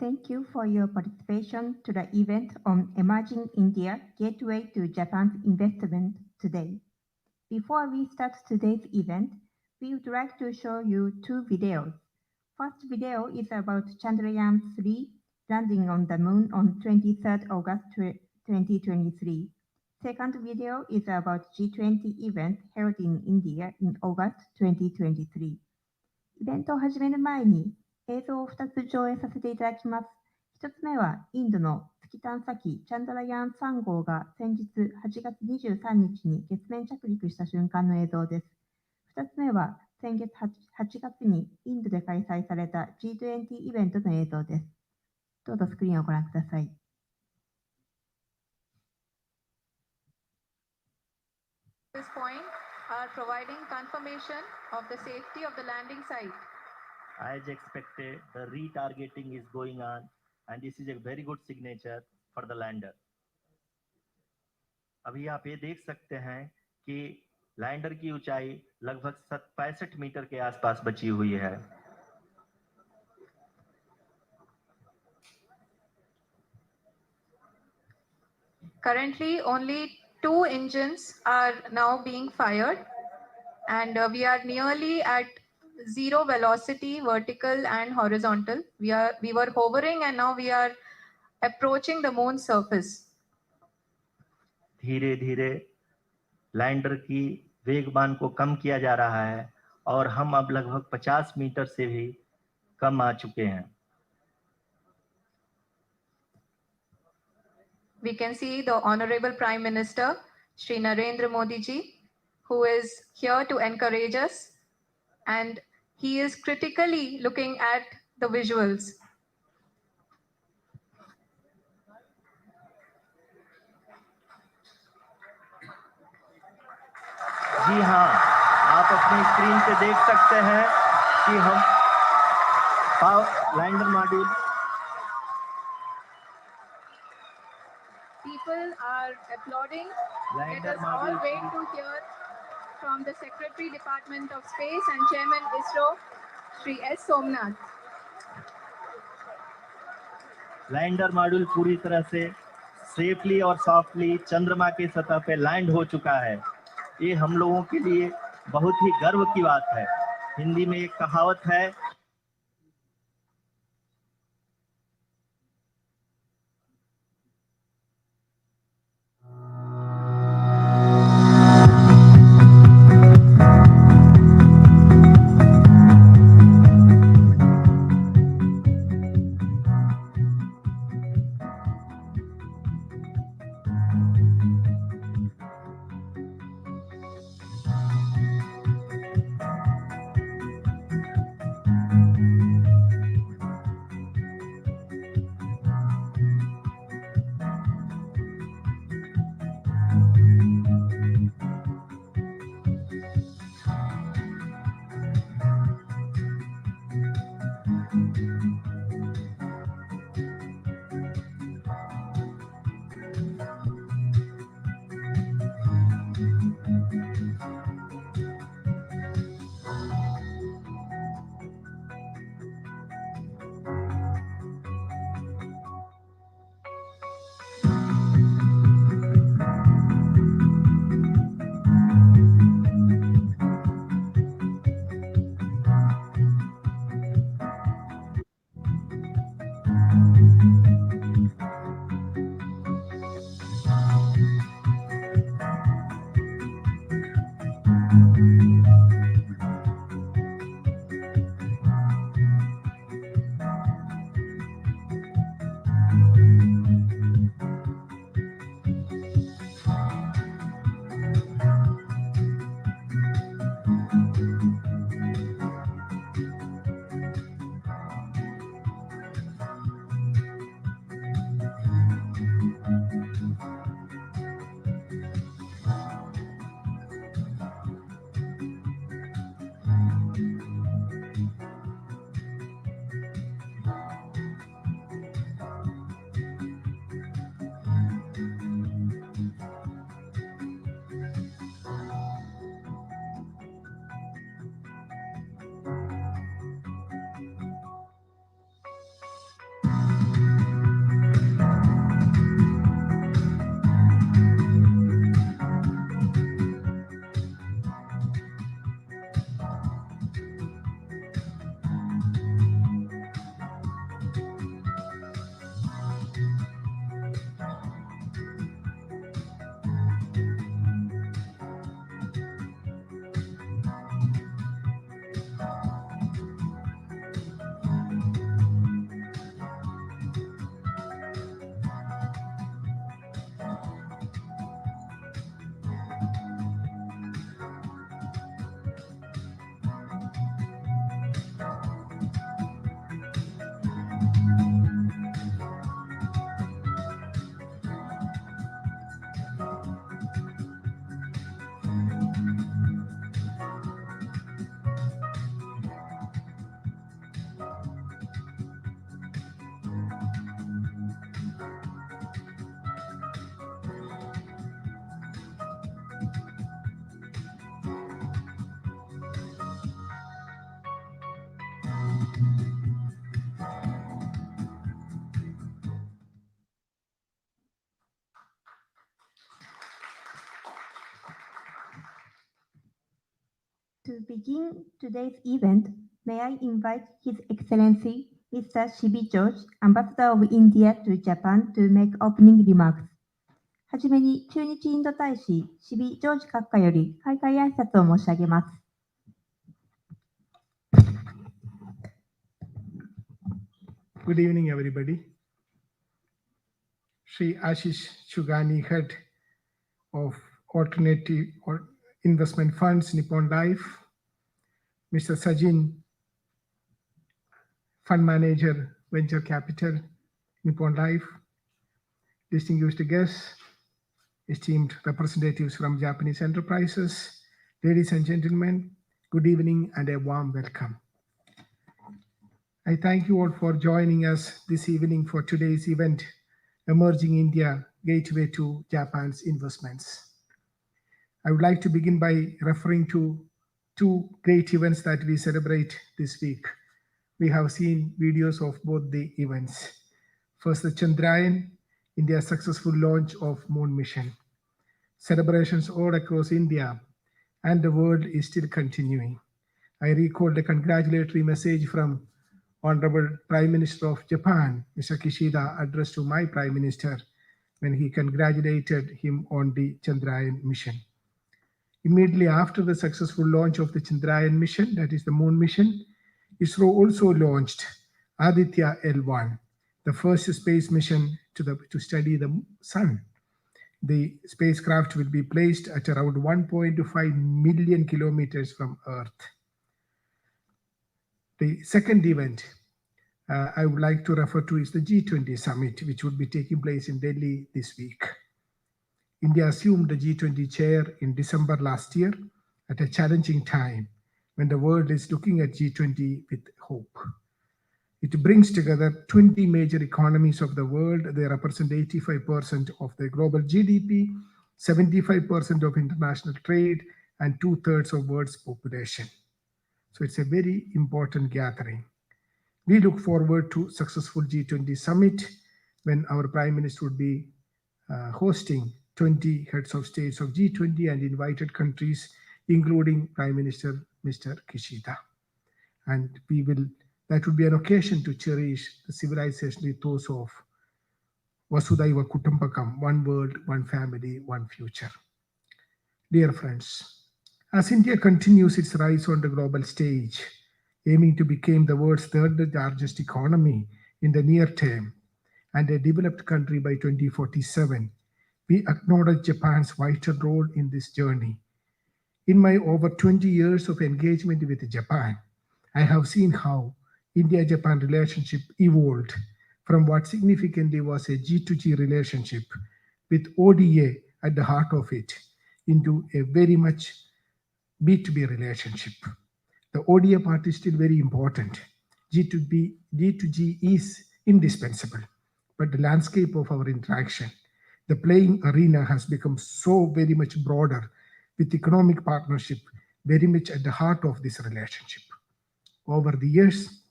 Thank you for your participation to the event on Emerging India Gateway to Japan's Investment today. Before we start today's event, we would like to show you two videos. First video is about Chandrayaan-3 landing on the moon on 23rd August 2023. Second video is about G20 event held in India in August 2023. イベントを始める前に映像を2つ上映させていただきます。1つ目はインドの月探査機チャンドラヤーン3号が先日8月23日に月面着陸した瞬間の映像です。2つ目は先月 8月にインドで開催された G20 イベントの映像です。どうぞスクリーンをご覧ください。This point are providing confirmation of the safety of the landing site. As expected, the retargeting is going on, and this is a very good signature for the lander. अभी आप ये देख सकते हैं कि lander की ऊंचाई लगभग 65 मीटर के आसपास बची हुई है. Currently, only 2 engines are now being fired, and we are nearly at zero velocity, vertical and horizontal. We were hovering, and now we are approaching the moon's surface. धीरे धीरे लैंडर की वेगमान को कम किया जा रहा है और हम अब लगभग 50 मीटर से भी कम आ चुके हैं. We can see the Honorable Prime Minister, Shri Narendra Modi ji, who is here to encourage us, and he is critically looking at the visuals. जी हाँ, आप अपनी स्क्रीन पे देख सकते हैं कि हम lander module. People are applauding. Let us all wait to hear from the Secretary Department of Space and Chairman ISRO, Shri S. Somnath. Lander module पूरी तरह से सेफली और सॉफ्टली चंद्रमा की सतह पे लैंड हो चुका है. ये हम लोगों के लिए बहुत ही गर्व की बात है. हिंदी में एक कहावत है, To begin today's event, may I invite His Excellency Mr. Shibi George, Ambassador of India to Japan, to make opening remarks. はじめに駐日インド大使シビ・ジョージ閣下より開会挨拶を申し上げます。Good evening, everybody. Sri Ashish Chugani, head of Alternative Investment Funds, Nippon Life. Mr. Sajin, Fund Manager, Venture Capital, Nippon Life. Distinguished guests, esteemed representatives from Japanese enterprises, ladies and gentlemen, good evening and a warm welcome. I thank you all for joining us this evening for today's event, Emerging India, Gateway to Japan's Investments. I would like to begin by referring to two great events that we celebrate this week. We have seen videos of both the events. First, the Chandrayaan, India's successful launch of Moon mission. Celebrations all across India and the world is still continuing. I recall the congratulatory message from Honorable Prime Minister of Japan, Mr. Kishida, addressed to my Prime Minister when he congratulated him on the Chandrayaan mission. Immediately after the successful launch of the Chandrayaan mission, that is the Moon mission, ISRO also launched Aditya L1, the first space mission to study the sun. The spacecraft will be placed at around 1.5 million kilometers from Earth. The second event I would like to refer to is the G20 summit, which would be taking place in Delhi this week. India assumed the G20 chair in December last year at a challenging time when the world is looking at G20 with hope. It brings together 20 major economies of the world. They represent 85% of the global GDP, 75% of international trade, and 2/3 of world's population. So it's a very important gathering. We look forward to successful G20 summit when our Prime Minister would be hosting 20 heads of states of G20 and invited countries, including Prime Minister Mr. Kishida. And that would be an occasion to cherish the civilization ethos of Vasudhaiva Kutumbakam, one world, one family, one future. Dear friends, as India continues its rise on the global stage, aiming to become the world's third largest economy in the near term and a developed country by 2047, we acknowledge Japan's vital role in this journey. In my over 20 years of engagement with Japan, I have seen how India-Japan relationship evolved from what significantly was a G2G relationship with ODA at the heart of it into a very much B2B relationship. The ODA part is still very important. G2G is indispensable, but the landscape of our interaction, the playing arena has become so very much broader with economic partnership very much at the heart of this relationship. Over the years,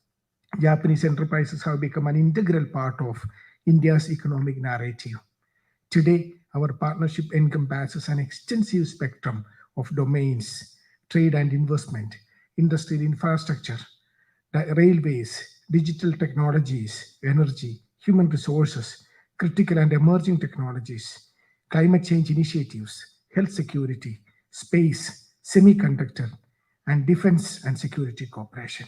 Japanese enterprises have become an integral part of India's economic narrative. Today, our partnership encompasses an extensive spectrum of domains, trade and investment, industrial infrastructure, railways, digital technologies, energy, human resources, critical and emerging technologies, climate change initiatives, health security, space, semiconductor, and defense and security cooperation.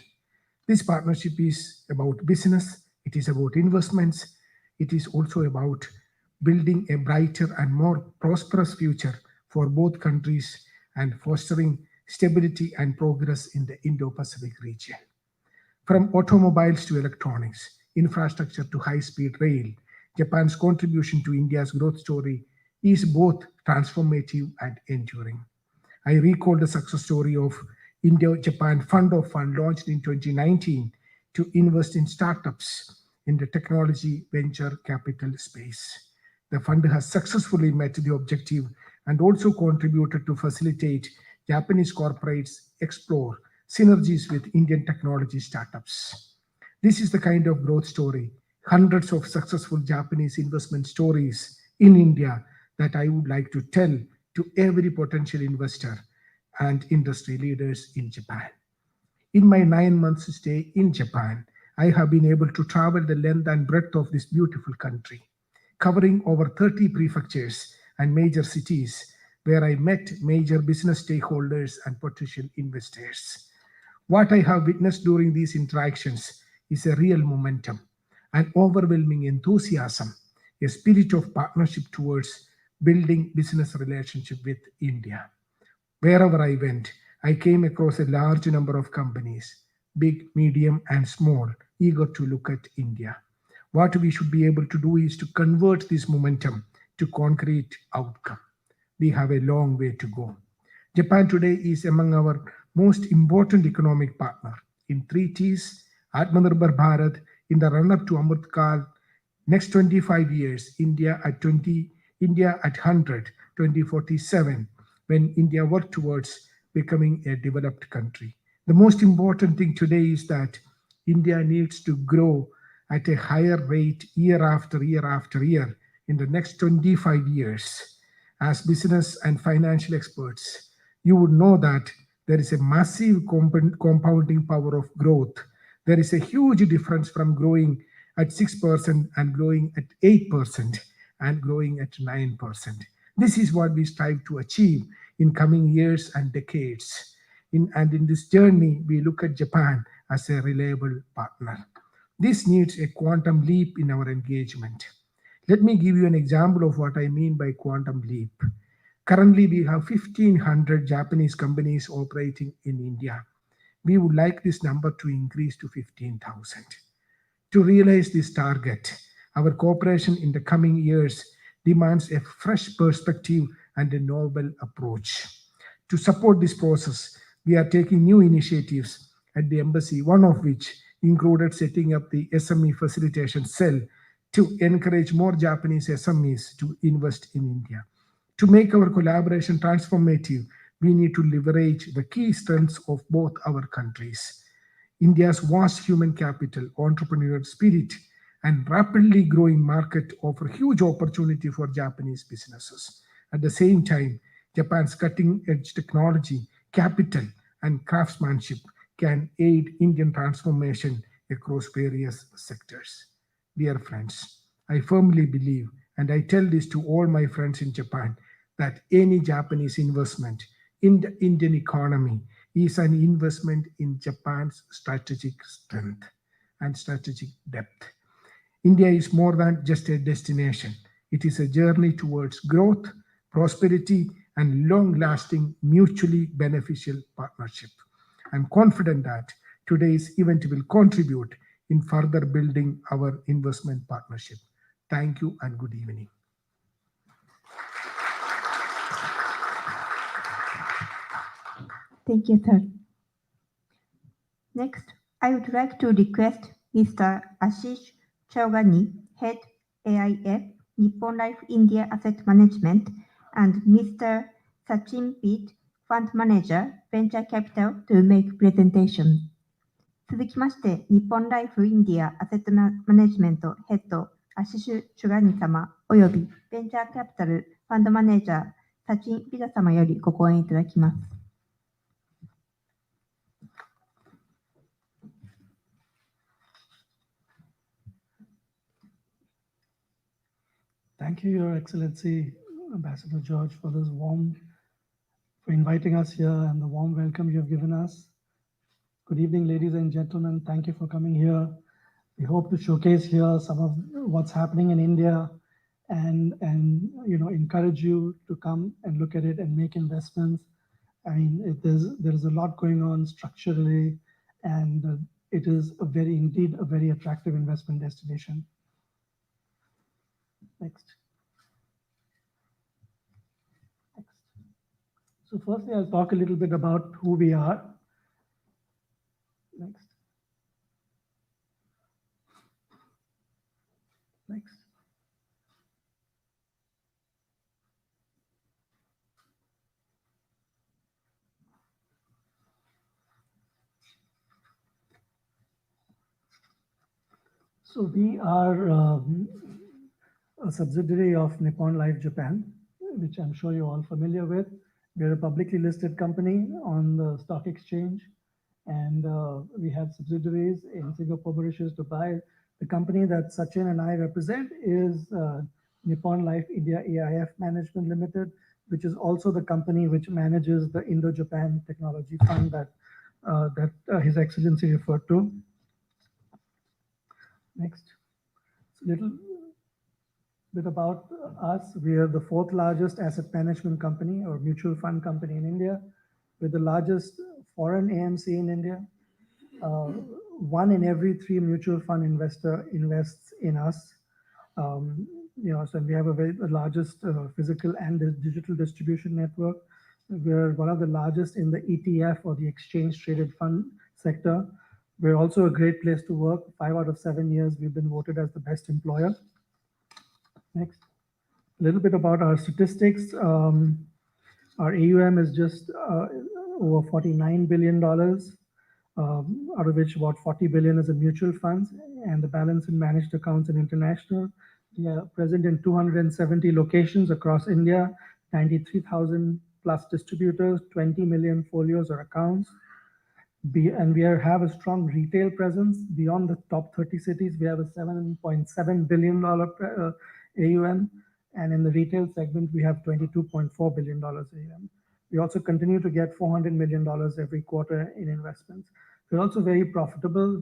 This partnership is about business, it is about investments, it is also about building a brighter and more prosperous future for both countries and fostering stability and progress in the Indo-Pacific region. From automobiles to electronics, infrastructure to high-speed rail, Japan's contribution to India's growth story is both transformative and enduring. I recall the success story of Indo-Japan Fund of Fund launched in 2019 to invest in startups in the technology venture capital space. The fund has successfully met the objective and also contributed to facilitate Japanese corporates explore synergies with Indian technology startups. This is the kind of growth story, hundreds of successful Japanese investment stories in India that I would like to tell to every potential investor and industry leaders in Japan. In my 9 months stay in Japan, I have been able to travel the length and breadth of this beautiful country, covering over 30 prefectures and major cities where I met major business stakeholders and potential investors. What I have witnessed during these interactions is a real momentum, an overwhelming enthusiasm, a spirit of partnership towards building business relationship with India. Wherever I went, I came across a large number of companies, big, medium, and small, eager to look at India. What we should be able to do is to convert this momentum to concrete outcome. We have a long way to go. Japan today is among our most important economic partner. In 3 T's, Atmanirbhar Bharat, in the run-up to Amrit Kal, next 25 years, India at 100, 2047, when India work towards becoming a developed country. The most important thing today is that India needs to grow at a higher rate year after year after year in the next 25 years. As business and financial experts, you would know that there is a massive compounding power of growth. There is a huge difference from growing at 6% and growing at 8% and growing at 9%. This is what we strive to achieve in coming years and decades. In this journey, we look at Japan as a reliable partner. This needs a quantum leap in our engagement. Let me give you an example of what I mean by quantum leap. Currently, we have 1,500 Japanese companies operating in India. We would like this number to increase to 15,000. To realize this target, our cooperation in the coming years demands a fresh perspective and a novel approach. To support this process, we are taking new initiatives at the embassy, one of which included setting up the SME facilitation cell to encourage more Japanese SMEs to invest in India. To make our collaboration transformative, we need to leverage the key strengths of both our countries. India's vast human capital, entrepreneurial spirit, and rapidly growing market offer huge opportunity for Japanese businesses. At the same time, Japan's cutting-edge technology, capital, and craftsmanship can aid Indian transformation across various sectors. Dear friends, I firmly believe, and I tell this to all my friends in Japan, that any Japanese investment in the Indian economy is an investment in Japan's strategic strength and strategic depth. India is more than just a destination. It is a journey towards growth, prosperity, and long-lasting, mutually beneficial partnership. I'm confident that today's event will contribute in further building our investment partnership. Thank you and good evening. Thank you, sir. Next, I would like to request Mr. Ashish Chaugani, Head AIF, Nippon Life India Asset Management, and Mr. Sachin Pitt, Fund Manager, Venture Capital, to make presentation. 続きまして、日本ライフインディアアセットマネジメントヘッドアシシュ・シュガニ様およびベンチャーキャピタルファンドマネージャーサチン・ピダ様よりご講演いただきます。Thank you, Your Excellency, Ambassador George, for inviting us here and the warm welcome you have given us. Good evening, ladies and gentlemen. Thank you for coming here. We hope to showcase here some of what's happening in India and encourage you to come and look at it and make investments. I mean, there's a lot going on structurally, and it is indeed a very attractive investment destination. Next. So firstly, I'll talk a little bit about who we are. Next. Next. So we are a subsidiary of Nippon Life Japan, which I'm sure you're all familiar with. We're a publicly listed company on the stock exchange, and we have subsidiaries in Singapore, Mauritius, Dubai. The company that Sachin and I represent is Nippon Life India AIF Management Limited, which is also the company which manages the Indo-Japan Technology Fund that His Excellency referred to. Next. So little bit about us. We are the fourth largest asset management company or mutual fund company in India. We're the largest foreign AMC in India. 1 in every 3 mutual fund investor invests in us. So we have the largest physical and digital distribution network. We're one of the largest in the ETF or the exchange traded fund sector. We're also a great place to work. 5 out of 7 years, we've been voted as the best employer. Next. A little bit about our statistics. Our AUM is just over $49 billion, out of which about 40 billion is in mutual funds, and the balance in managed accounts and international. We are present in 270 locations across India, 93,000 plus distributors, 20 million folios or accounts. And we have a strong retail presence beyond the top 30 cities. We have a $7.7 billion AUM, and in the retail segment, we have $22.4 billion AUM. We also continue to get $400 million every quarter in investments. We're also very profitable.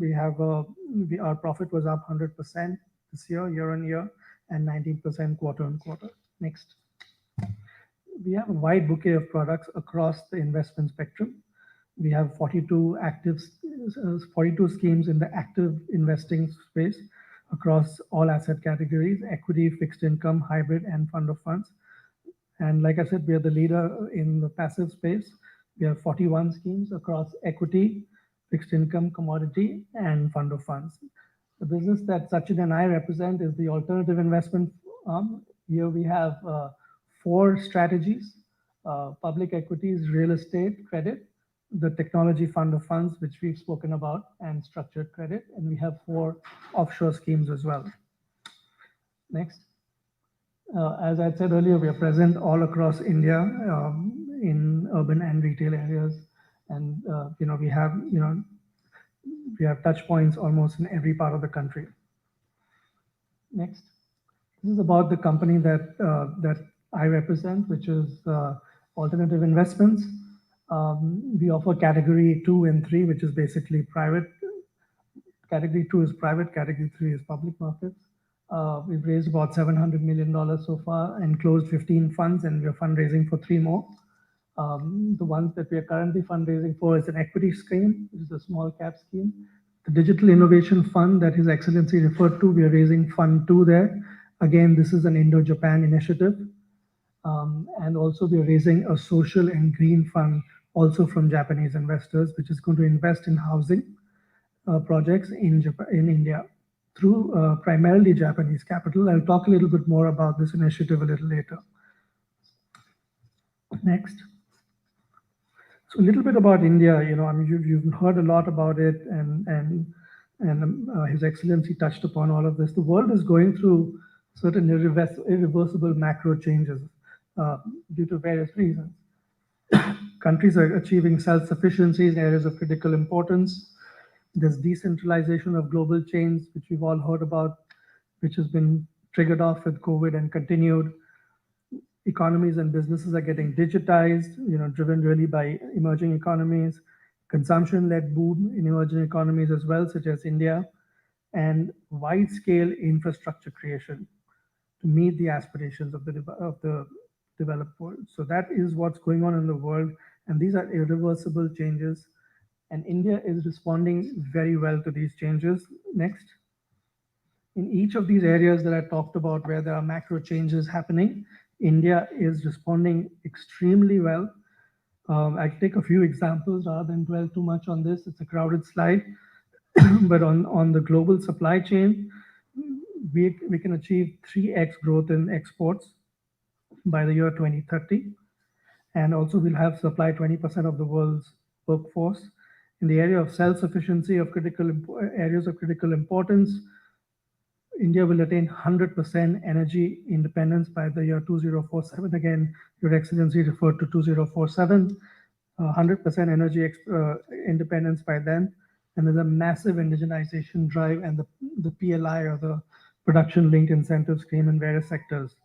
Our profit was up 100% this year on year, and 19% quarter on quarter. Next. We have a wide bouquet of products across the investment spectrum. We have 42 schemes in the active investing space across all asset categories: equity, fixed income, hybrid, and fund of funds. And like I said, we are the leader in the passive space. We have 41 schemes across equity, fixed income, commodity, and fund of funds. The business that Sachin and I represent is the alternative investment arm. Here we have 4 strategies: public equities, real estate, credit, the technology fund of funds, which we've spoken about, and structured credit. And we have 4 offshore schemes as well. Next. As I said earlier, we are present all across India in urban and retail areas. And, we have touch points almost in every part of the country. Next. This is about the company that I represent, which is Alternative Investments. We offer category 2 and 3, which is basically private. Category 2 is private, category 3 is public markets. We've raised about $700 million so far and closed 15 funds, and we're fundraising for 3 more. The ones that we are currently fundraising for is an equity scheme, which is a small cap scheme. The Digital Innovation Fund that His Excellency referred to, we are raising Fund 2 there. Again, this is an Indo-Japan initiative. And also we are raising a social and green fund also from Japanese investors, which is going to invest in housing projects in India through primarily Japanese capital. I'll talk a little bit more about this initiative a little later. Next. So a little bit about India. You've heard a lot about it, and His Excellency touched upon all of this. The world is going through certain irreversible macro changes due to various reasons. Countries are achieving self-sufficiency in areas of critical importance. There's decentralization of global chains, which we've all heard about, which has been triggered off with COVID and continued. Economies and businesses are getting digitized, driven really by emerging economies, consumption-led boom in emerging economies as well, such as India, and wide-scale infrastructure creation to meet the aspirations of the developed world. So that is what's going on in the world, and these are irreversible changes, and India is responding very well to these changes. Next. In each of these areas that I talked about where there are macro changes happening, India is responding extremely well. I'll take a few examples rather than dwell too much on this. It's a crowded slide. But on the global supply chain, we can achieve 3x growth in exports by the year 2030. And also we'll have supply 20% of the world's workforce. In the area of self-sufficiency of areas of critical importance, India will attain 100% energy independence by the year 2047. Again, Your Excellency referred to 2047, 100% energy independence by then. And there's a massive indigenization drive and the PLI, or the production linked incentive scheme, in various sectors.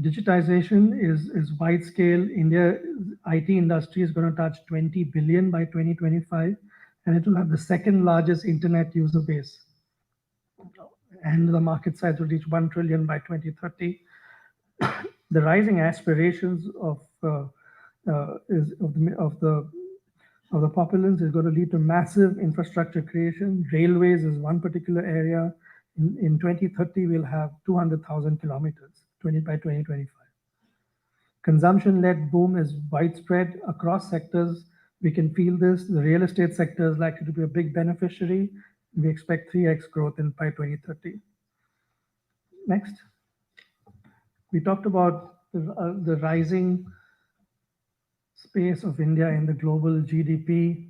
Digitization is wide scale. India IT industry is going to touch 20 billion by 2025, and it will have the second largest internet user base. And the market size will reach 1 trillion by 2030. The rising aspirations of the populace is going to lead to massive infrastructure creation. Railways is one particular area. In 2030, we'll have 200,000 kilometers by 2025. Consumption-led boom is widespread across sectors. We can feel this. The real estate sector is likely to be a big beneficiary. We expect 3x growth by 2030. Next. We talked about the rising space of India in the global GDP.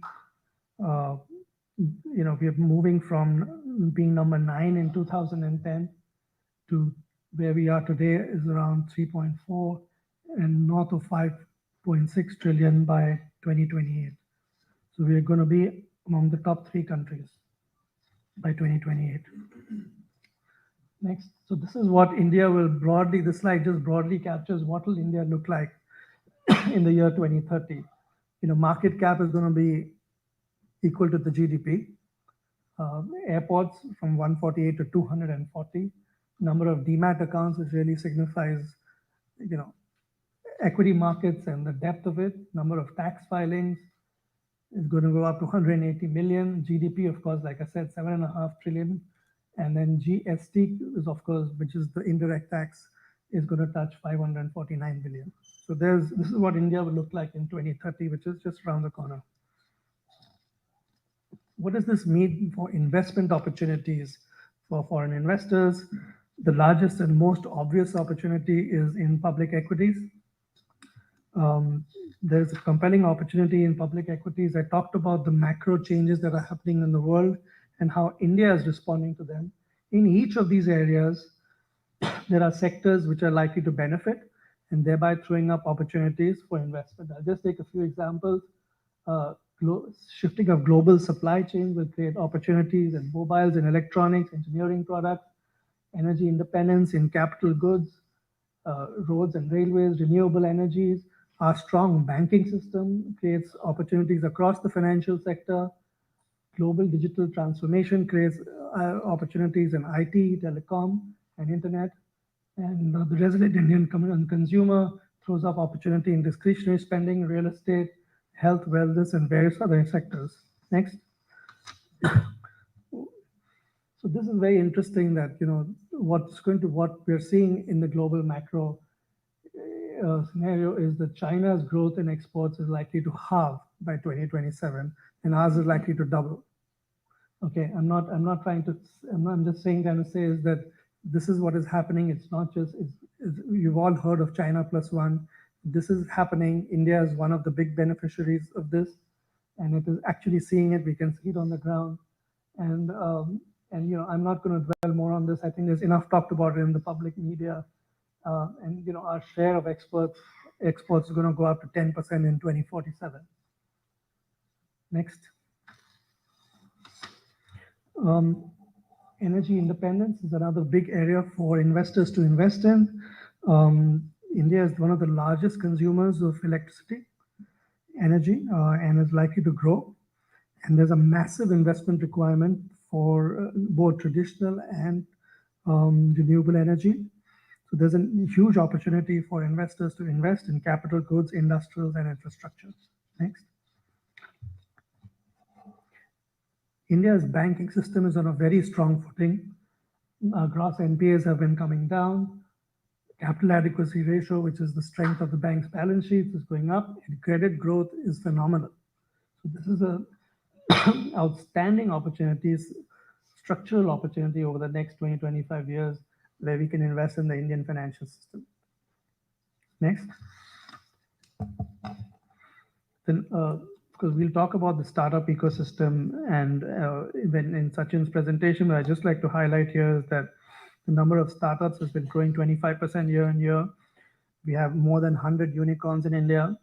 We are moving from being number 9 in 2010 to where we are today is around 3.4 and north of 5.6 trillion by 2028. So we are going to be among the top 3 countries by 2028. Next. So this is what India will broadly, this slide just broadly captures what will India look like in the year 2030. Market cap is going to be equal to the GDP. Airports from 148 to 240. Number of demat accounts, which really signifies, equity markets and the depth of it. Number of tax filings is going to go up to 180 million. GDP, of course, like I said, 7.5 trillion. And then GST is, of course, which is the indirect tax, is going to touch 549 billion. So this is what India will look like in 2030, which is just around the corner. What does this mean for investment opportunities for foreign investors? The largest and most obvious opportunity is in public equities. There's a compelling opportunity in public equities. I talked about the macro changes that are happening in the world and how India is responding to them. In each of these areas, there are sectors which are likely to benefit and thereby throwing up opportunities for investment. I'll just take a few examples. Shifting of global supply chains will create opportunities in mobiles and electronics, engineering products, energy independence in capital goods, roads and railways, renewable energies. Our strong banking system creates opportunities across the financial sector. Global digital transformation creates opportunities in IT, telecom, and internet. And the resident Indian consumer throws up opportunity in discretionary spending, real estate, health, wellness, and various other sectors. Next. So this is very interesting that, what we're seeing in the global macro scenario is that China's growth in exports is likely to halve by 2027, and ours is likely to double. Okay, I'm just saying is that this is what is happening. It's not just, you've all heard of China +1. This is happening. India is one of the big beneficiaries of this, and it is actually seeing it. We can see it on the ground. And I'm not going to dwell more on this. I think there's enough talked about it in the public media. Our share of exports is going to go up to 10% in 2047. Next. Energy independence is another big area for investors to invest in. India is one of the largest consumers of electricity, energy, and is likely to grow. And there's a massive investment requirement for both traditional and renewable energy. So there's a huge opportunity for investors to invest in capital goods, industrials, and infrastructure. Next. India's banking system is on a very strong footing. Gross NPAs have been coming down. Capital adequacy ratio, which is the strength of the bank's balance sheets, is going up, and credit growth is phenomenal. So this is a outstanding opportunities, structural opportunity over the next 20-25 years where we can invest in the Indian financial system. Next. Then because we'll talk about the startup ecosystem and when in Sachin's presentation, what I'd just like to highlight here is that the number of startups has been growing 25% year on year. We have more than 100 unicorns in India,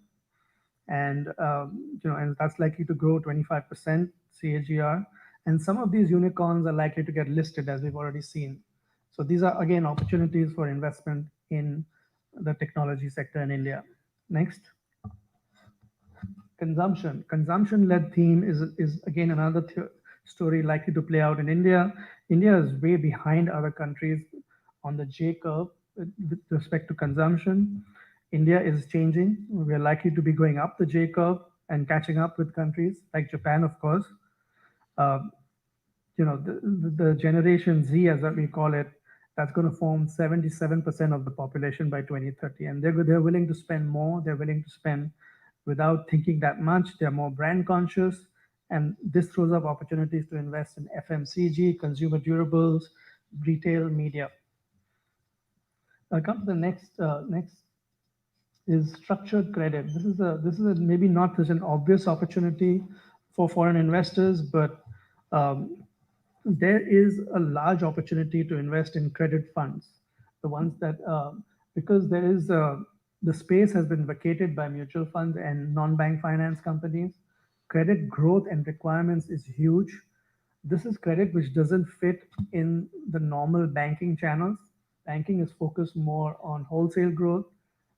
and and that's likely to grow 25% CAGR. And some of these unicorns are likely to get listed, as we've already seen. So these are again opportunities for investment in the technology sector in India. Next. Consumption-led theme is again another story likely to play out in India. India is way behind other countries on the J curve with respect to consumption. India is changing. We're likely to be going up the J curve and catching up with countries like Japan, of course. The generation Z, as we call it, that's going to form 77% of the population by 2030. And they're willing to spend more. They're willing to spend without thinking that much. They're more brand conscious. And this throws up opportunities to invest in FMCG, consumer durables, retail, media. I'll come to the next is structured credit. This is maybe not such an obvious opportunity for foreign investors, but there is a large opportunity to invest in credit funds. The ones that, because there is, the space has been vacated by mutual funds and non-bank finance companies. Credit growth and requirements is huge. This is credit which doesn't fit in the normal banking channels. Banking is focused more on wholesale growth.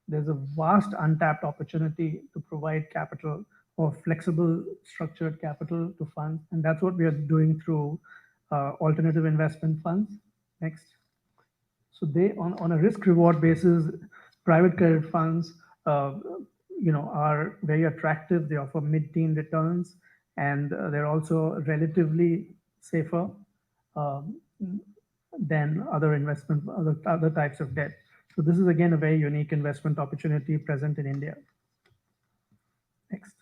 There's a vast untapped opportunity to provide capital or flexible structured capital to funds. And that's what we are doing through alternative investment funds. Next. So they, on a risk reward basis, private credit funds, are very attractive. They offer mid-teen returns, and they're also relatively safer than other types of debt. So this is again a very unique investment opportunity present in India. Next.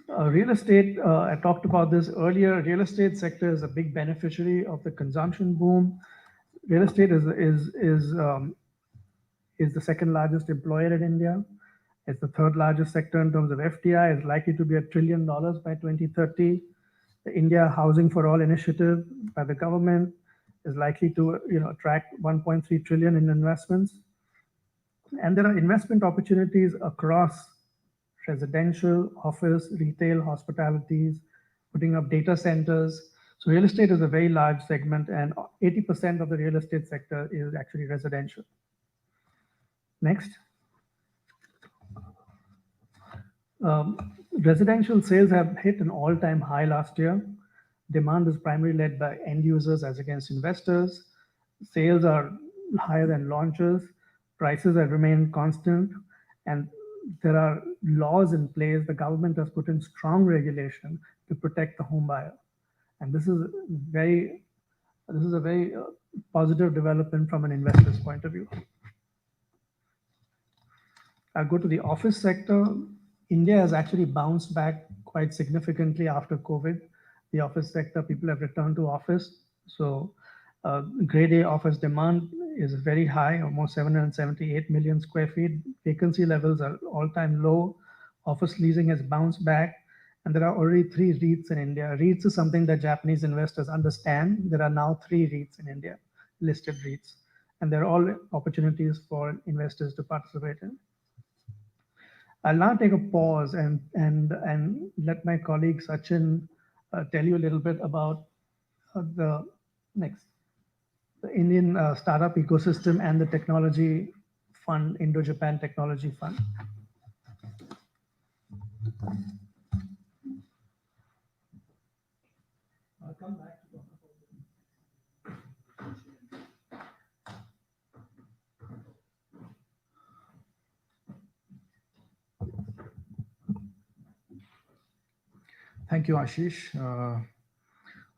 Real estate, I talked about this earlier. Real estate sector is a big beneficiary of the consumption boom. Real estate is the second largest employer in India. It's the third largest sector in terms of FDI. It's likely to be $1 trillion by 2030. The India Housing for All initiative by the government is likely to attract 1.3 trillion in investments. And there are investment opportunities across residential, office, retail, hospitalities, putting up data centers. So real estate is a very large segment, and 80% of the real estate sector is actually residential. Next. Residential sales have hit an all-time high last year. Demand is primarily led by end users as against investors. Sales are higher than launches. Prices have remained constant, and there are laws in place. The government has put in strong regulation to protect the home buyer. And this is a very positive development from an investor's point of view. I'll go to the office sector. India has actually bounced back quite significantly after COVID. The office sector, people have returned to office. So grade A office demand is very high, almost 778 million square feet. Vacancy levels are all-time low. Office leasing has bounced back. And there are already 3 REITs in India. REITs is something that Japanese investors understand. There are now 3 REITs in India, listed REITs. And they're all opportunities for investors to participate in. I'll now take a pause and let my colleague Sachin tell you a little bit about the Indian startup ecosystem and the technology fund, Indo-Japan Technology Fund. I'll come back to talk about Thank you, Ashish.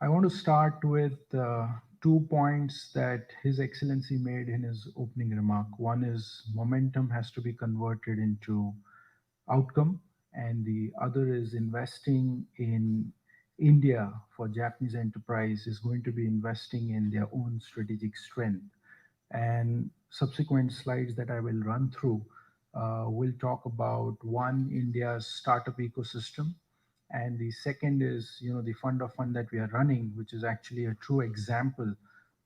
I want to start with 2 points that His Excellency made in his opening remark. One is momentum has to be converted into outcome, and the other is investing in India for Japanese enterprise is going to be investing in their own strategic strength. And subsequent slides that I will run through We'll talk about one, India's startup ecosystem, and the second is, the fund of fund that we are running, which is actually a true example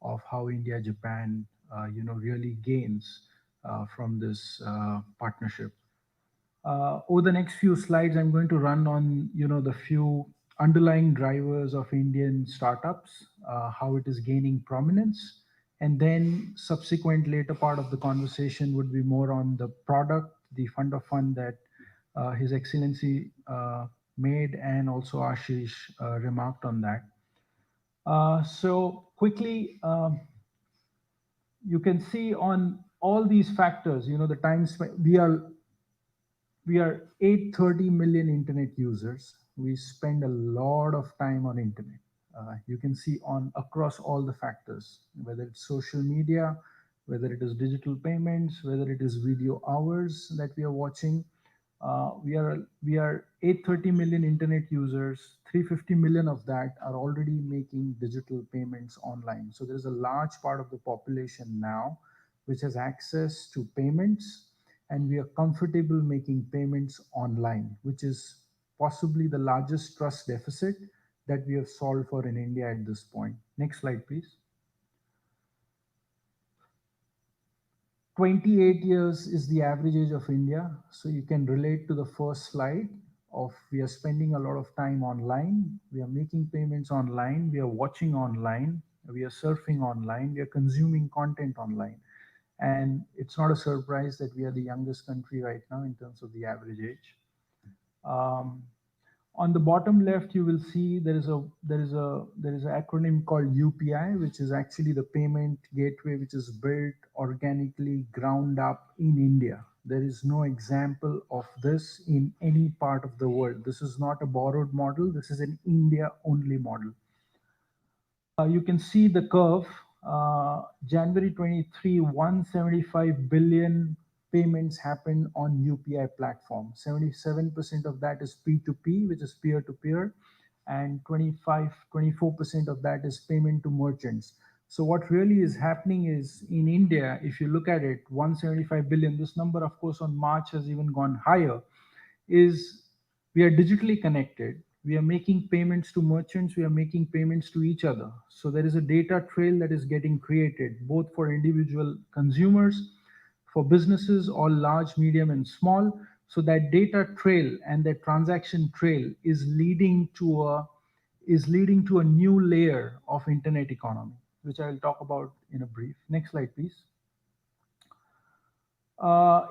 of how India Japan really gains from this partnership. Over the next few slides, I'm going to run on the few underlying drivers of Indian startups, how it is gaining prominence, and then subsequent later part of the conversation would be more on the product, the fund of fund that His Excellency made, and also Ashish remarked on that. So quickly, you can see on all these factors, the times we are 830 million internet users. We spend a lot of time on internet. You can see on across all the factors, whether it's social media, whether it is digital payments, whether it is video hours that we are watching. We are 830 million internet users. 350 million of that are already making digital payments online. So there's a large part of the population now which has access to payments, and we are comfortable making payments online, which is possibly the largest trust deficit that we have solved for in India at this point. Next slide, please. 28 years is the average age of India. So you can relate to the first slide of we are spending a lot of time online, we are making payments online, we are watching online, we are surfing online, we are consuming content online. And it's not a surprise that we are the youngest country right now in terms of the average age. On the bottom left, you will see there is an acronym called UPI, which is actually the payment gateway, which is built organically, ground up in India. There is no example of this in any part of the world. This is not a borrowed model. This is an India only model. You can see the curve. January 23, 175 billion payments happened on UPI platform. 77% of that is P2P, which is peer-to-peer, and 24% of that is payment to merchants. So what really is happening is in India, if you look at it, 175 billion, this number, of course, on March has even gone higher, is we are digitally connected. We are making payments to merchants. We are making payments to each other. So there is a data trail that is getting created, both for individual consumers, for businesses, all large, medium, and small. So that data trail and that transaction trail is leading to a new layer of internet economy, which I will talk about in a brief. Next slide, please.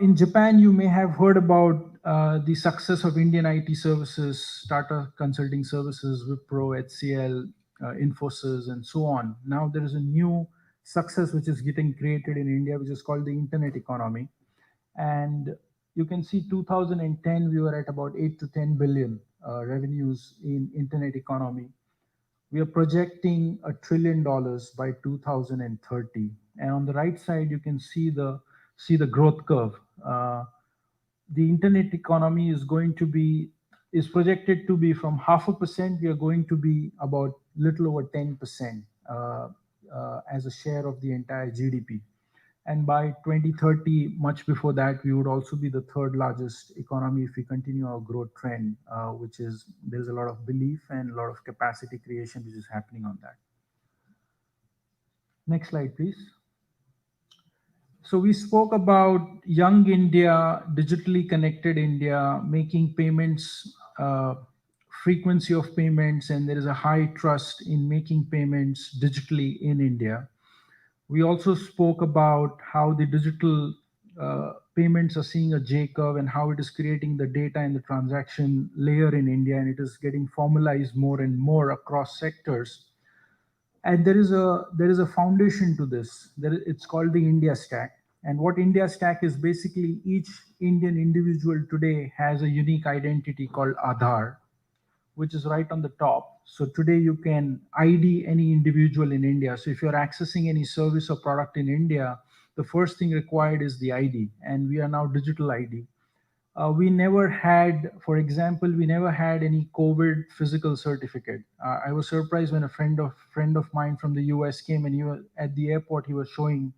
In Japan, you may have heard about the success of Indian IT services, Tata Consulting Services, Wipro, HCL, Infosys, and so on. Now there is a new success which is getting created in India, which is called the internet economy. And you can see 2010, we were at about 8 to 10 billion revenues in internet economy. We are projecting $1 trillion by 2030. And on the right side, you can see the growth curve. The internet economy is projected to be from 0.5%. We are going to be about little over 10% as a share of the entire GDP. And by 2030, much before that, we would also be the third largest economy if we continue our growth trend, which is there's a lot of belief and a lot of capacity creation which is happening on that. Next slide, please. So we spoke about young India, digitally connected India, making payments, frequency of payments, and there is a high trust in making payments digitally in India. We also spoke about how the digital payments are seeing a J curve and how it is creating the data and the transaction layer in India, and it is getting formalized more and more across sectors. And there is a foundation to this. It's called the India Stack. And what India Stack is basically, each Indian individual today has a unique identity called Aadhaar, which is right on the top. So today you can ID any individual in India. So if you're accessing any service or product in India, the first thing required is the ID, and we are now digital ID. We never had, for example, we never had any COVID physical certificate. I was surprised when a friend of mine from the US came, and at the airport, he was showing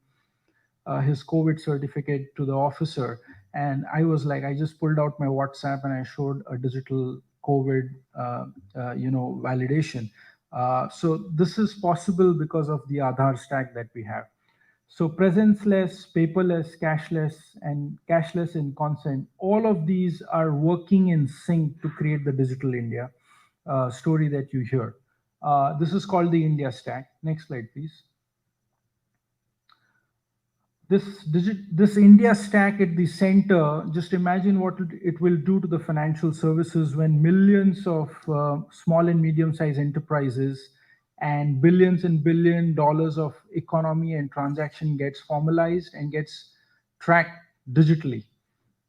his COVID certificate to the officer. And I was like, I just pulled out my WhatsApp and I showed a digital COVID, validation. So this is possible because of the Aadhaar stack that we have. So presence-less, paperless, cashless in consent, all of these are working in sync to create the digital India story that you hear. This is called the India stack. Next slide, please. This India stack at the center, just imagine what it will do to the financial services when millions of small and medium-sized enterprises and billions and $billion of economy and transaction gets formalized and gets tracked digitally.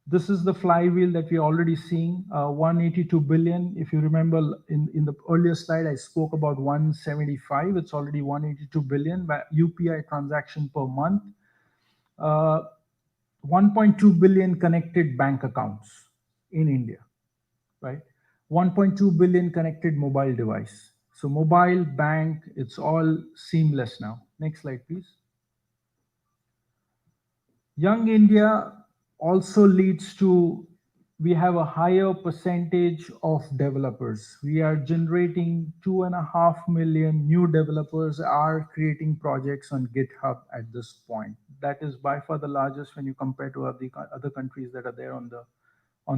This is the flywheel that we're already seeing, 182 billion. If you remember in the earlier slide, I spoke about 175. It's already 182 billion UPI transaction per month. 1.2 billion connected bank accounts in India, right? 1.2 billion connected mobile device. So mobile, bank, it's all seamless now. Next slide, please. Young India also leads to, we have a higher percentage of developers. We are generating 2.5 million new developers are creating projects on GitHub at this point. That is by far the largest when you compare to other countries that are there on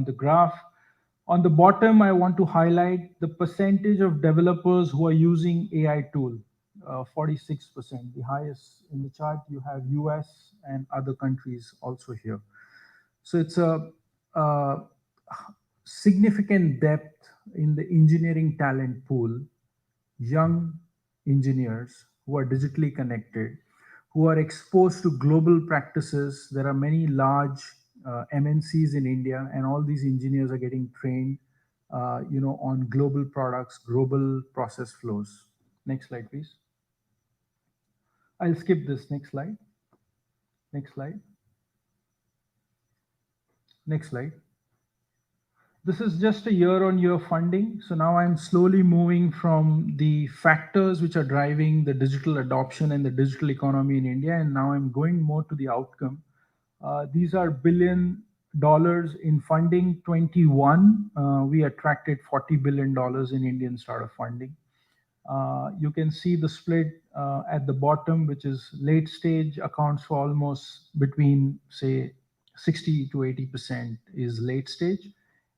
the graph. On the bottom, I want to highlight the percentage of developers who are using AI tool. 46%, the highest in the chart. You have US and other countries also here. So it's a significant depth in the engineering talent pool, young engineers who are digitally connected, who are exposed to global practices. There are many large MNCs in India, and all these engineers are getting trained on global products, global process flows. Next slide, please. I'll skip this. Next slide. Next slide. Next slide. This is just a year-on-year funding. So now I'm slowly moving from the factors which are driving the digital adoption and the digital economy in India, and now I'm going more to the outcome. These are $1 billion in funding. 21, we attracted $40 billion in Indian startup funding. You can see the split at the bottom, which is late stage accounts for almost between, say, 60 to 80% is late stage.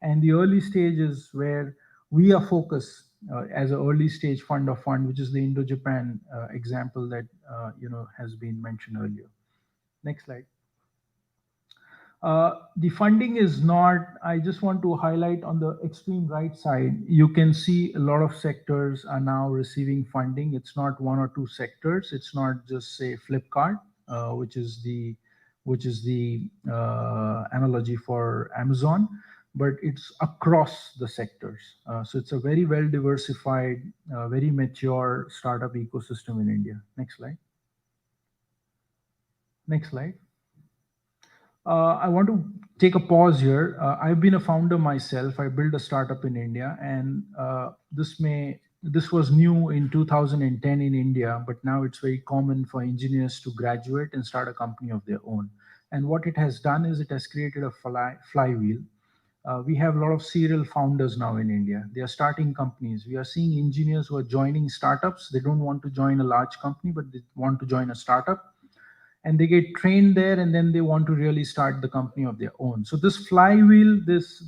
And the early stage is where we are focused as an early stage fund of fund, which is the Indo-Japan example that has been mentioned earlier. Next slide. The funding is not, I just want to highlight on the extreme right side, you can see a lot of sectors are now receiving funding. It's not one or two sectors. It's not just, say, Flipkart, which is the analogy for Amazon, but it's across the sectors. So it's a very well diversified, very mature startup ecosystem in India. Next slide. Next slide. I want to take a pause here. I've been a founder myself. I built a startup in India, and this was new in 2010 in India, but now it's very common for engineers to graduate and start a company of their own. And what it has done is it has created a flywheel. We have a lot of serial founders now in India. They are starting companies. We are seeing engineers who are joining startups. They don't want to join a large company, but they want to join a startup. And they get trained there, and then they want to really start the company of their own. So this flywheel, this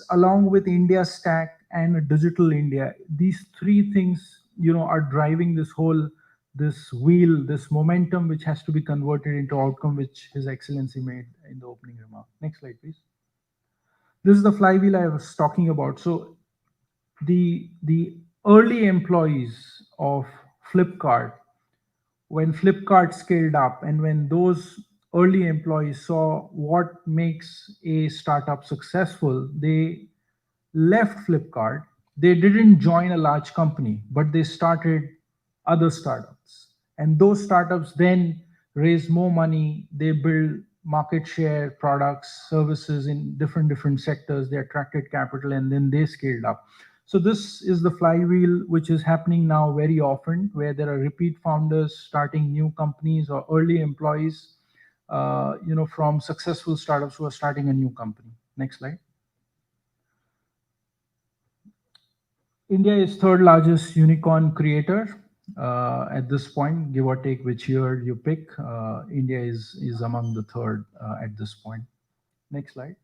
along with India Stack and Digital India, these three things, are driving this wheel, this momentum, which has to be converted into outcome, which His Excellency made in the opening remark. Next slide, please. This is the flywheel I was talking about. So the early employees of Flipkart, when Flipkart scaled up and when those early employees saw what makes a startup successful, they left Flipkart. They didn't join a large company, but they started other startups. And those startups then raised more money. They build market share, products, services in different sectors. They attracted capital, and then they scaled up. So this is the flywheel which is happening now very often, where there are repeat founders starting new companies or early employees from successful startups who are starting a new company. Next slide. India is third largest unicorn creator at this point, give or take which year you pick. India is among the third at this point. Next slide.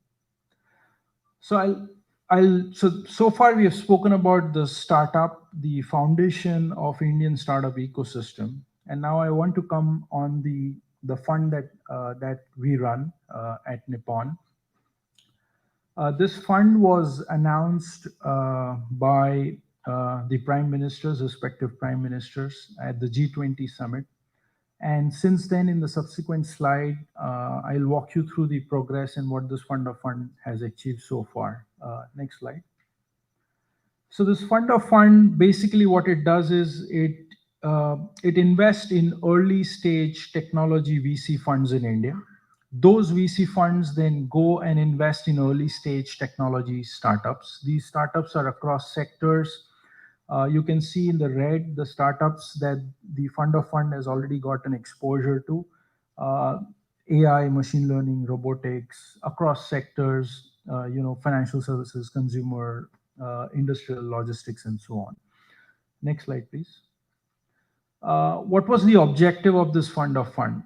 So so far we have spoken about the startup, the foundation of Indian startup ecosystem, and now I want to come on the fund that we run at Nippon. This fund was announced by the prime ministers, respective prime ministers, at the G20 summit. And since then, in the subsequent slide, I'll walk you through the progress and what this fund of fund has achieved so far. Next slide. So this fund of fund, basically what it does is it invests in early stage technology VC funds in India. Those VC funds then go and invest in early stage technology startups. These startups are across sectors. You can see in the red the startups that the fund of fund has already gotten exposure to. AI, machine learning, robotics, across sectors, financial services, consumer, industrial, logistics, and so on. Next slide, please. What was the objective of this fund of fund?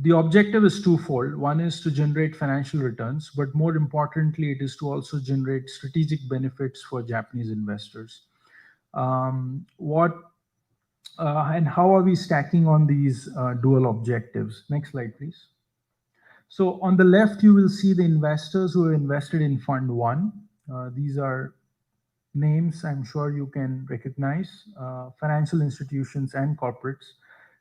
The objective is twofold. One is to generate financial returns, but more importantly, it is to also generate strategic benefits for Japanese investors. And how are we stacking on these dual objectives? Next slide, please. So on the left, you will see the investors who have invested in Fund 1. These are names I'm sure you can recognize, financial institutions and corporates.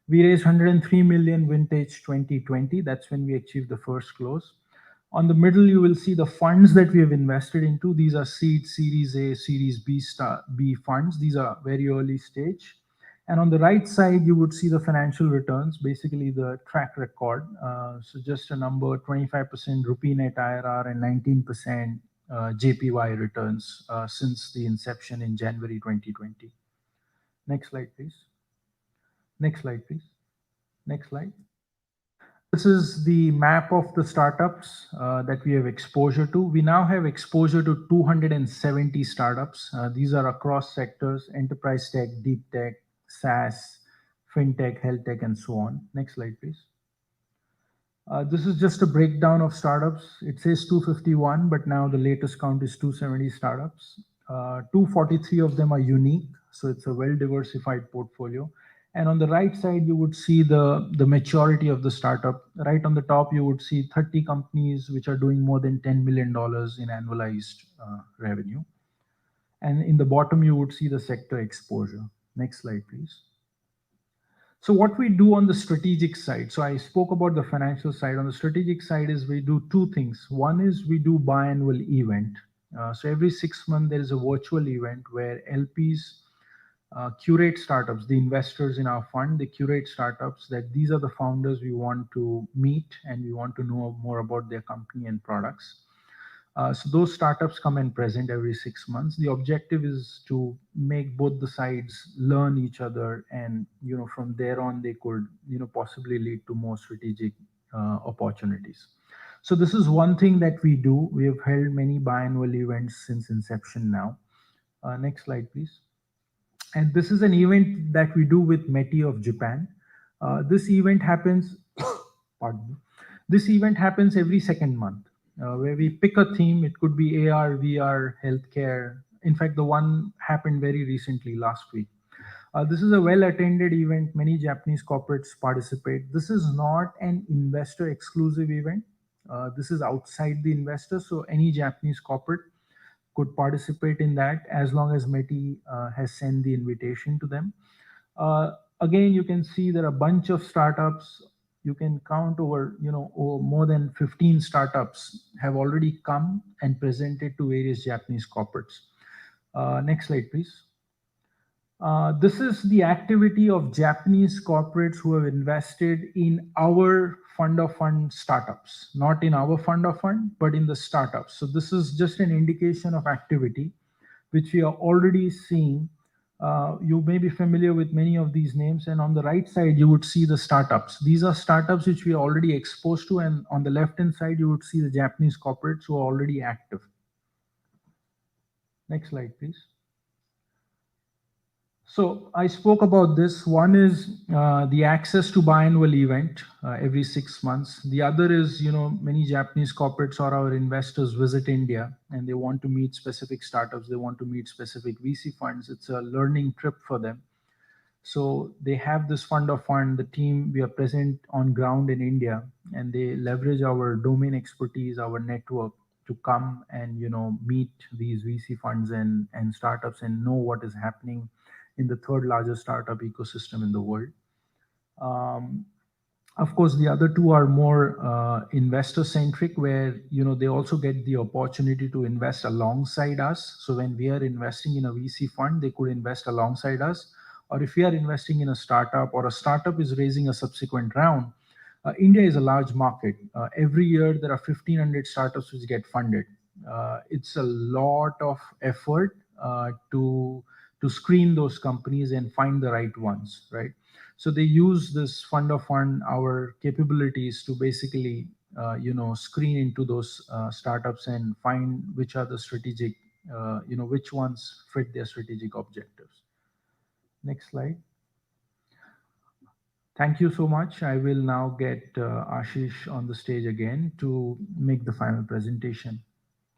We raised 103 million vintage 2020. That's when we achieved the first close. On the middle, you will see the funds that we have invested into. These are seed, Series A, Series B funds. These are very early stage. And on the right side, you would see the financial returns, basically the track record. So just a number, 25% rupee net IRR and 19% JPY returns since the inception in January 2020. Next slide, please. Next slide, please. Next slide. This is the map of the startups that we have exposure to. We now have exposure to 270 startups. These are across sectors: enterprise tech, deep tech, SaaS, fintech, health tech, and so on. Next slide, please. This is just a breakdown of startups. It says 251, but now the latest count is 270 startups. 243 of them are unique, so it's a well-diversified portfolio. And on the right side, you would see the maturity of the startup. Right on the top, you would see 30 companies which are doing more than $10 million in annualized revenue. And in the bottom, you would see the sector exposure. Next slide, please. So what we do on the strategic side, so I spoke about the financial side. On the strategic side is we do two things. One is we do biannual event. So every 6 months, there is a virtual event where LPs curate startups, the investors in our fund, they curate startups that these are the founders we want to meet and we want to know more about their company and products. So those startups come and present every 6 months. The objective is to make both the sides learn each other, and from there on they could possibly lead to more strategic opportunities. So this is one thing that we do. We have held many biannual events since inception now. Next slide, please. And this is an event that we do with METI of Japan. This event happens, pardon me. This event happens every second month, where we pick a theme. It could be AR, VR, healthcare. In fact, the one happened very recently, last week. This is a well-attended event. Many Japanese corporates participate. This is not an investor-exclusive event. This is outside the investor, so any Japanese corporate could participate in that as long as METI has sent the invitation to them. Again, you can see there are a bunch of startups. You can count over more than 15 startups have already come and presented to various Japanese corporates. Next slide, please. This is the activity of Japanese corporates who have invested in our fund of fund startups, not in our fund of fund, but in the startups. So this is just an indication of activity which we are already seeing You may be familiar with many of these names, and on the right side, you would see the startups. These are startups which we are already exposed to, and on the left-hand side, you would see the Japanese corporates who are already active. Next slide, please. So I spoke about this. One is the access to biannual event every 6 months. The other is, many Japanese corporates or our investors visit India and they want to meet specific startups. They want to meet specific VC funds. It's a learning trip for them. So they have this fund of fund, the team, we are present on ground in India, and they leverage our domain expertise, our network to come and, meet these VC funds and startups and know what is happening in the third largest startup ecosystem in the world. Of course, the other two are more investor centric, where they also get the opportunity to invest alongside us. So when we are investing in a VC fund, they could invest alongside us. Or if we are investing in a startup, or a startup is raising a subsequent round, India is a large market. Every year there are 1,500 startups which get funded. It's a lot of effort to screen those companies and find the right ones, right? So they use this fund of fund, our capabilities, to basically screen into those startups and find which are the strategic, which ones fit their strategic objectives. Next slide. Thank you so much. I will now get Ashish on the stage again to make the final presentation.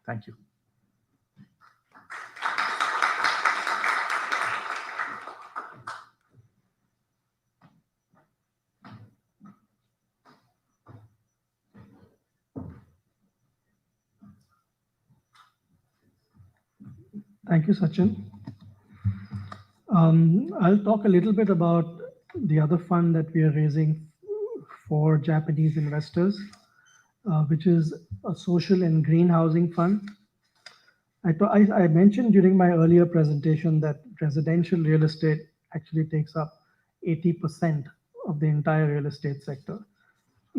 Thank you. Thank you, Sachin. I'll talk a little bit about the other fund that we are raising for Japanese investors, which is a social and green housing fund. I mentioned during my earlier presentation that residential real estate actually takes up 80% of the entire real estate sector.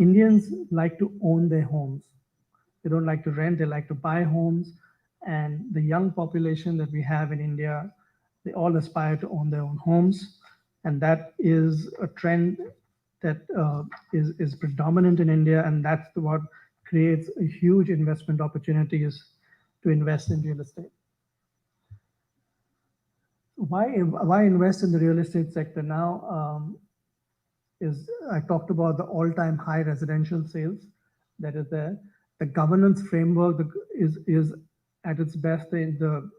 Indians like to own their homes. They don't like to rent, they like to buy homes. And the young population that we have in India, they all aspire to own their own homes. And that is a trend that is predominant in India, and that's what creates a huge investment opportunities to invest in real estate. Why invest in the real estate sector now? I talked about the all-time high residential sales that is there. The governance framework is at its best. The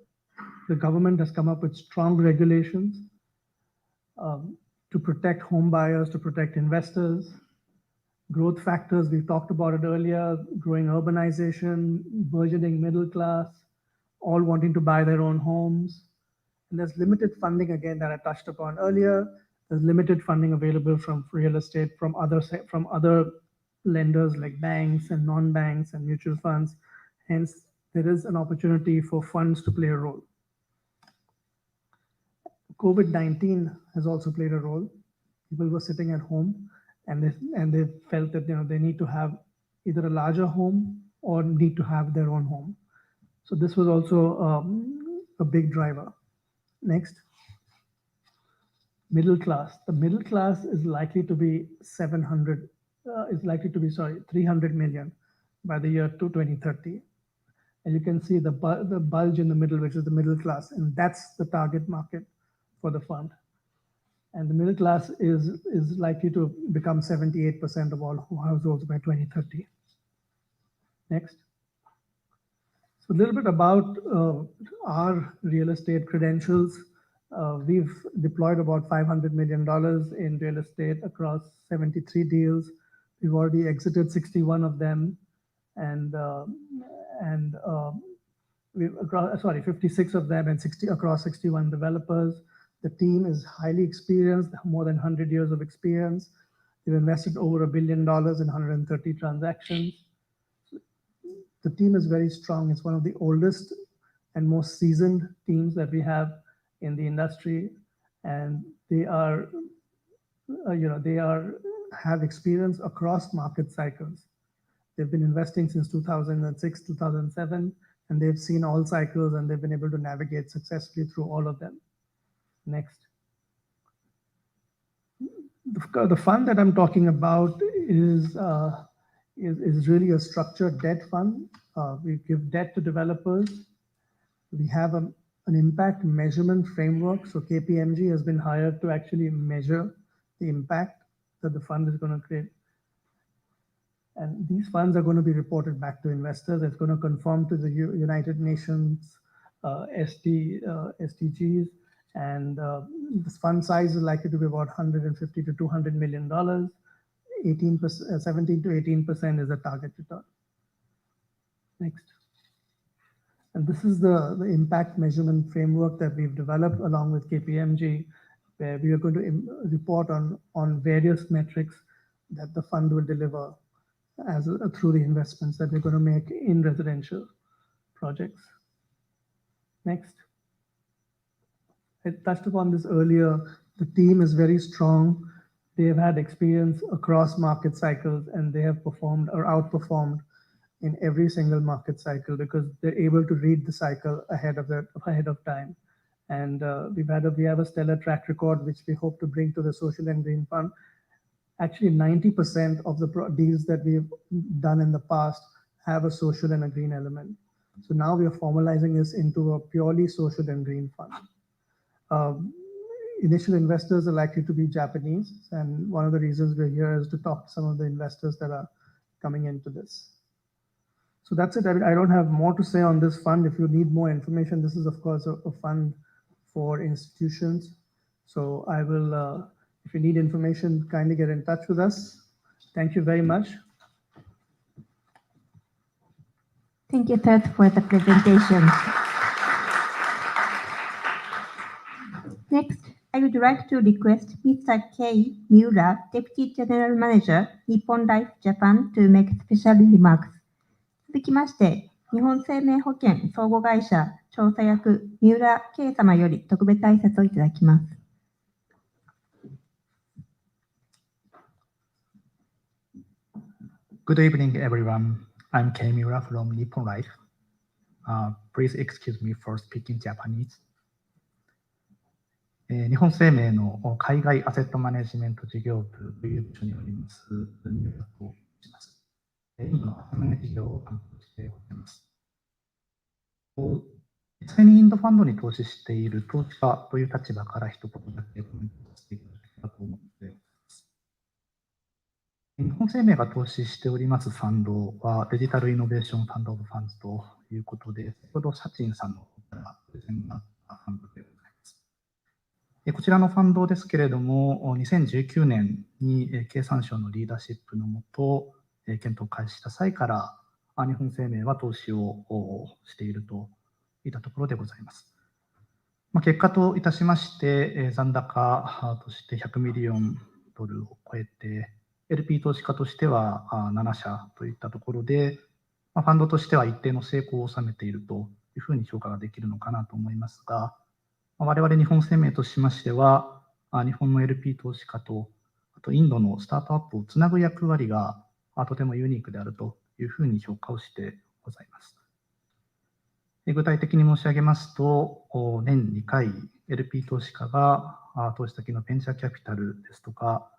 government has come up with strong regulations to protect home buyers, to protect investors. Growth factors, we talked about it earlier, growing urbanization, burgeoning middle class, all wanting to buy their own homes. And there's limited funding, again, that I touched upon earlier. There's limited funding available from real estate from other lenders like banks and non-banks and mutual funds. Hence, there is an opportunity for funds to play a role. COVID-19 has also played a role. People were sitting at home and they felt that they need to have either a larger home or need to have their own home. So this was also a big driver. Next. Middle class. The middle class is likely to be 300 million by the year 2030. And you can see the bulge in the middle, which is the middle class, and that's the target market for the fund. And the middle class is likely to become 78% of all households by 2030. Next. So a little bit about our real estate credentials. We've deployed about $500 million in real estate across 73 deals. We've already exited 61 of them, and 56 of them, and across 61 developers. The team is highly experienced, more than 100 years of experience. They've invested over $1 billion in 130 transactions. The team is very strong. It's one of the oldest and most seasoned teams that we have in the industry, and they have experience across market cycles. They've been investing since 2006, 2007, and they've seen all cycles, and they've been able to navigate successfully through all of them. Next. The fund that I'm talking about is really a structured debt fund. We give debt to developers. We have an impact measurement framework. So KPMG has been hired to actually measure the impact that the fund is going to create. And these funds are going to be reported back to investors. It's going to conform to the United Nations SDGs. And this fund size is likely to be about $150 to $200 million. 17 to 18% is the target return. Next. And this is the impact measurement framework that we've developed along with KPMG, where we are going to report on various metrics that the fund will deliver through the investments that we're going to make in residential projects. Next. I touched upon this earlier. The team is very strong. They have had experience across market cycles, and they have performed or outperformed in every single market cycle because they're able to read the cycle ahead of time. And we have a stellar track record, which we hope to bring to the Social and Green Fund. Actually, 90% of the deals that we've done in the past have a social and a green element. So now we are formalizing this into a purely social and green fund. Initial investors are likely to be Japanese, and one of the reasons we're here is to talk to some of the investors that are coming into this. So that's it. I don't have more to say on this fund. If you need more information, this is of course a fund for institutions. So I will, if you need information, kindly get in touch with us. Thank you very much. Thank you, Ted, for the presentation. Next, I would like to request Mr. Kei Miura, Deputy General Manager, Nippon Life Japan, to make special remarks. 続きまして、日本生命保険相互会社調査役三浦圭様より特別挨拶をいただきます。Good evening, everyone. I'm Kei Miura from Nippon Life. Please excuse me for speaking Japanese. 日本生命の海外アセットマネジメント事業部という部署におります、三浦とします。今のマネ事業を担当しております。実際にインドファンドに投資している投資家という立場から一言だけコメントさせていただければと思っております。日本生命が投資しておりますファンドはデジタルイノベーションファンドオブファンズということで、先ほどサチンさんの方からプレゼンがあったファンドでございます。こちらのファンドですけれども、2019年に経産省のリーダーシップのもと、検討を開始した際から、日本生命は投資をしているといったところでございます。結果といたしまして、残高として100ミリオンドルを超えて、LP 投資家としては7社といったところで、ファンドとしては一定の成功を収めているというふうに評価ができるのかなと思いますが、我々日本生命としましては、日本の LP 投資家と、あとインドのスタートアップをつなぐ役割がとてもユニークであるというふうに評価をしてございます。具体的に申し上げますと、年2回 LP 投資家が投資先のベンチャーキャピタルですとか、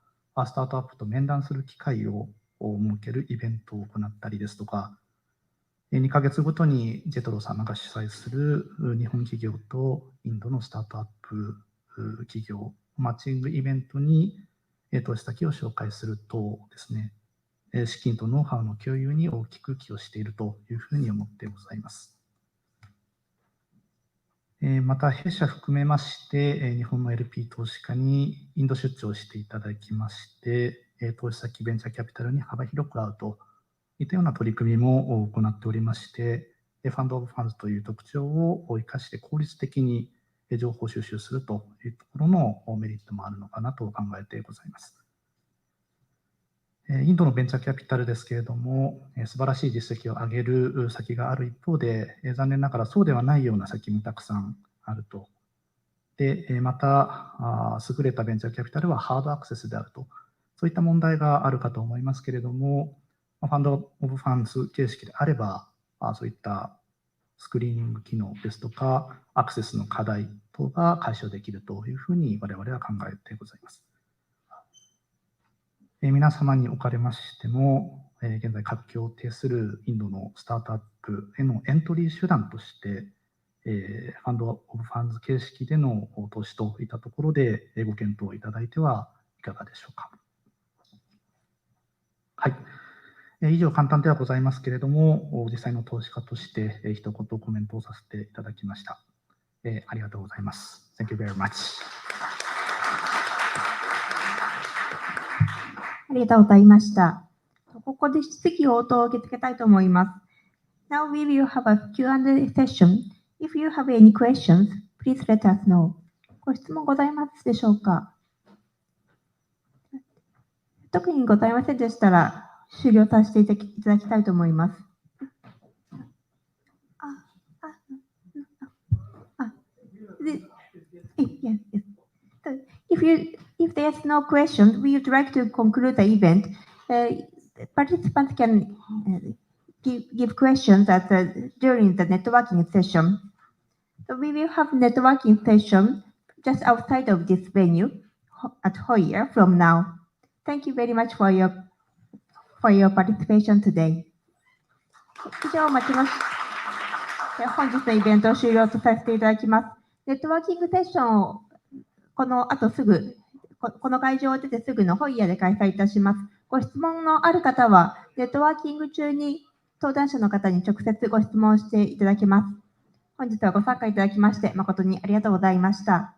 スタートアップと面談する機会を設けるイベントを行ったりですとか、2ヶ月ごとにジェトロ様が主催する日本企業とインドのスタートアップ企業マッチングイベントに投資先を紹介するとですね、資金とノウハウの共有に大きく寄与しているというふうに思ってございます。また、弊社含めまして、日本の LP 投資家にインド出張していただきまして、投資先ベンチャーキャピタルに幅広く会うといったような取り組みも行っておりまして、ファンドオブファンズという特徴を生かして効率的に情報収集するというところのメリットもあるのかなと考えてございます。インドのベンチャーキャピタルですけれども、素晴らしい実績を上げる先がある一方で、残念ながらそうではないような先もたくさんあると。で、また、優れたベンチャーキャピタルはハードアクセスであると。そういった問題があるかと思いますけれども、ファンドオブファンズ形式であれば、そういったスクリーニング機能ですとか、アクセスの課題等が解消できるというふうに我々は考えてございます。皆様におかれましても、現在活況を呈するインドのスタートアップへのエントリー手段として、ファンド・オブ・ファンズ形式での投資といったところでご検討いただいてはいかがでしょうか。はい。以上簡単ではございますけれども、実際の投資家として一言コメントをさせていただきました。ありがとうございます。Thank you very much. ありがとうございました。ここで質疑応答を受け付けたいと思います。Now we will have a Q&A session. If you have any questions, please let us know. ご質問ございますでしょうか？特にございませんでしたら、終了させていただきたいと思います。If there's no question, we would like to conclude the event. Participants can give questions during the networking session. So we will have networking session just outside of this venue at Hoyer from now. Thank you very much for your participation today. 以上をもちまして本日のイベントを終了とさせていただきます。ネットワーキングセッションをこの後すぐ、この会場を出てすぐのホイヤーで開催いたします。ご質問のある方は、ネットワーキング中に登壇者の方に直接ご質問していただけます。本日はご参加いただきまして誠にありがとうございました。